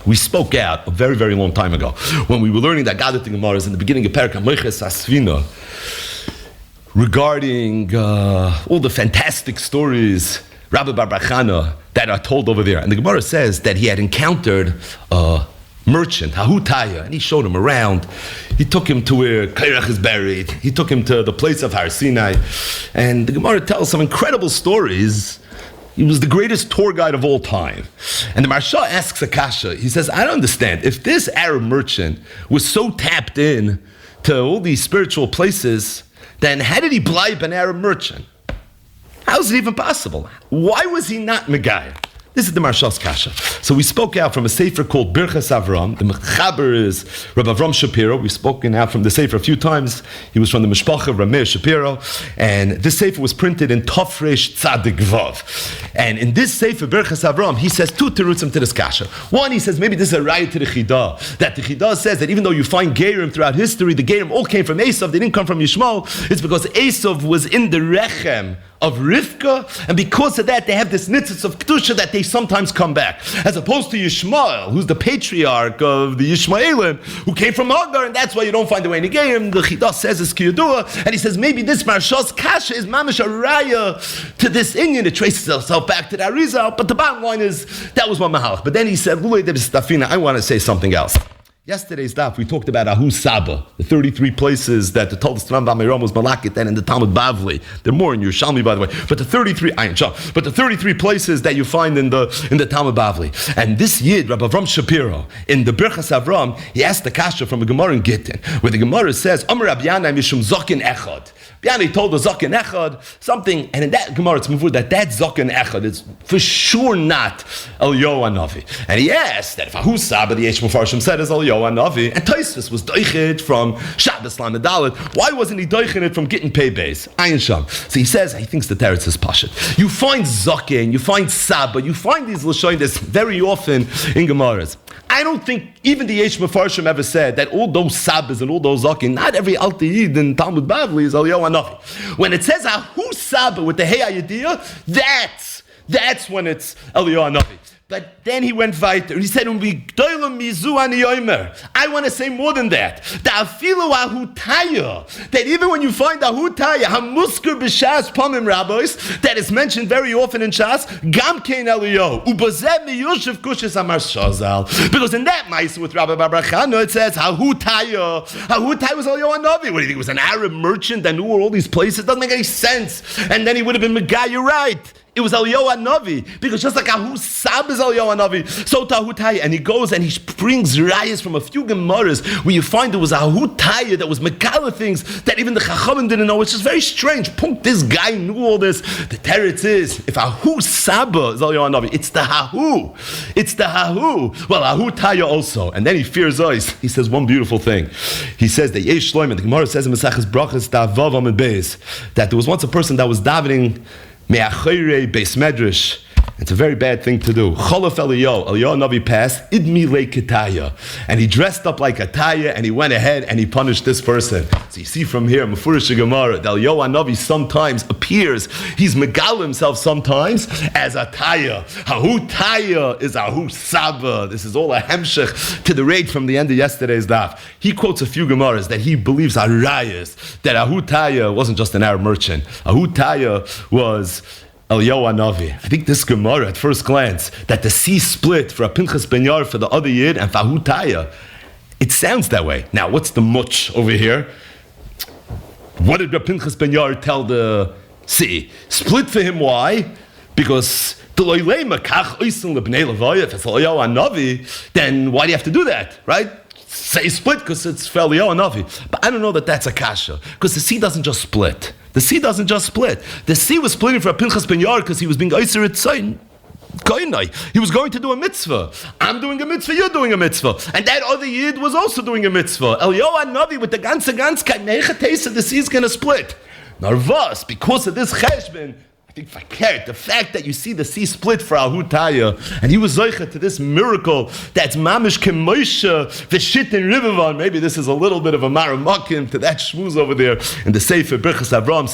We spoke out a very, very long time ago when we were learning that Gadat Gemaras in the beginning of Perek HaMoiches Asfina regarding all the fantastic stories, Rabbi Bar Bachana, that are told over there. And the Gemara says that he had encountered a merchant, Hahutaya, and he showed him around. He took him to where Kairach is buried. He took him to the place of Har Sinai. And the Gemara tells some incredible stories. He was the greatest tour guide of all time. And the Maharsha asks Akasha, he says, I don't understand. If this Arab merchant was so tapped in to all these spiritual places, then how did he blind an Arab merchant? How is it even possible? Why was he not Megayah? This is the Maharsha's Kasha. So we spoke out from a sefer called Birchas Avram. The Mechaber is Rabbi Avram Shapiro. We've spoken out from the sefer a few times. He was from the Mishpacha of Rameir Shapiro. And this sefer was printed in Tofresh Tzadik Vav. And in this sefer, Birchas Avram, he says two terutzim to this Kasha. One, he says maybe this is a raya to the Chidah. That the Chidah says that even though you find Gerim throughout history, the Gerim all came from Esav, they didn't come from Yishmael. It's because Esav was in the Rechem of Rivka, and because of that, they have this nitzitz of Kedusha that they sometimes come back. As opposed to Yishmael, who's the patriarch of the Yishmaelim, who came from Hagar, and that's why you don't find the way in the Gerim. The Chidah says it's Kiyadua, and he says maybe this Maharsha's Kasha is mamish a raya to this Inyan. It traces itself back to the Arizal, but the bottom line is, that was one Mahalach. But then he said, I want to say something else. Yesterday's daf, we talked about Ahu Saba, the 33 places that the Talmud Rambam was Malakit and in the Talmud Bavli. There are more in Yerushalmi, by the way. But the 33 places that you find in the Talmud Bavli. And this Yid, Rabbi Avram Shapiro, in the Birchas Avram, he asked the Kasha from a Gemara in Gittin, where the Gemara says, Amar Rabbi Yanai Mishum Zokin Echad. Biani told the Zokin Echad something, and in that Gemara it's moved that Zokin Echad is for sure not Eliyahu Hanavi. And he asked that if Ahu Saba, the Yesh Mefarshim said is Eliyahu Hanavi, and Tosfos was doichet from Shabbos Lamedalit, why wasn't he doichet it from Gittin Pei Beis? Ayin Sham. So he says, he thinks the teretz is Pashat. You find Zokin, you find Saba, you find these Lashonis very often in Gemaras. I don't think even the Yesh Mefarshim ever said that all those Sabas and all those Zokin, not every Alti Yid in Talmud Bavli is Eliyahu Hanavi. When it says Ahu Saba with the Hey Ayadiyah, that's when it's Eliyahu Hanavi. But then he went weiter. He said, I want to say more than that. That even when you find Ahutaya, Hamusker b'Shas Pamim Rabbis, that is mentioned very often in Shas, Gam Kein Eliyahu, Ubazeh miyushav Kushas Amar Shazal. Because in that Maisa with Rabbi Bar Bachana, it says, Ahutaya was Eliyahu Hanavi. What do you think? It was an Arab merchant that knew all these places? Doesn't make any sense. And then he would have been Megayah, you're right. It was Eliyahu Hanavi, because just like Ahu Sab is Eliyahu Hanavi, so to Ahutaya, and he goes and he brings rayas from a few Gemaras where you find there was Ahutaya that was Mekala things that even the Chachamim didn't know. It's just very strange. Punk, this guy knew all this. The teretz is, if Ahu Saba is Eliyahu Hanavi, it's the Hahu. Well, Ahutaya also. And then he fears us. He says one beautiful thing. He says that Yesh Shloim, the Gemara says in Maseches Brachas, that there was once a person that was davening Me'achorei Beis Medrash. It's a very bad thing to do. Cholaf Eliyahu Hanavi passed, Idmi Leikataya. And he dressed up like a Taya, and he went ahead and he punished this person. So you see from here, Mefurish Gemara, that Eliyahu Hanavi sometimes appears, he's Megal himself sometimes as a Taya. Ahu Taya is Ahu Saba. This is all a hemshech to the raid from the end of yesterday's daf. He quotes a few Gemaras that he believes are rayas, that Ahu Taya wasn't just an Arab merchant. Ahu Taya was Eliyahu Hanavi. I think this Gemara, at first glance, that the sea split for a Pinchas Ben Yair for the other Yid and for Ahutaya, it sounds that way. Now, what's the much over here? What did Pinchas Ben Yair tell the sea? Split for him, why? Because if it's Eliyahu Hanavi, then why do you have to do that, right? Say split because it's for Eliyahu Hanavi. But I don't know that that's a kasha, because the sea doesn't just split. The sea doesn't just split. The sea was splitting for a Pinchas Ben Yair because he was being Eiser Etzayin. He was going to do a mitzvah. I'm doing a mitzvah, you're doing a mitzvah. And that other Yid was also doing a mitzvah. Eliyahu Hanavi with the ganze the sea is going to split. Narvas, because of this cheshbon, I think fakert, the fact that you see the sea split for Ahutaya, and he was zoicha to this miracle that's mamish kemoshe v'shit in Rivavan. Maybe this is a little bit of a maramakim to that shmuz over there in the Sefer Birchas Avram.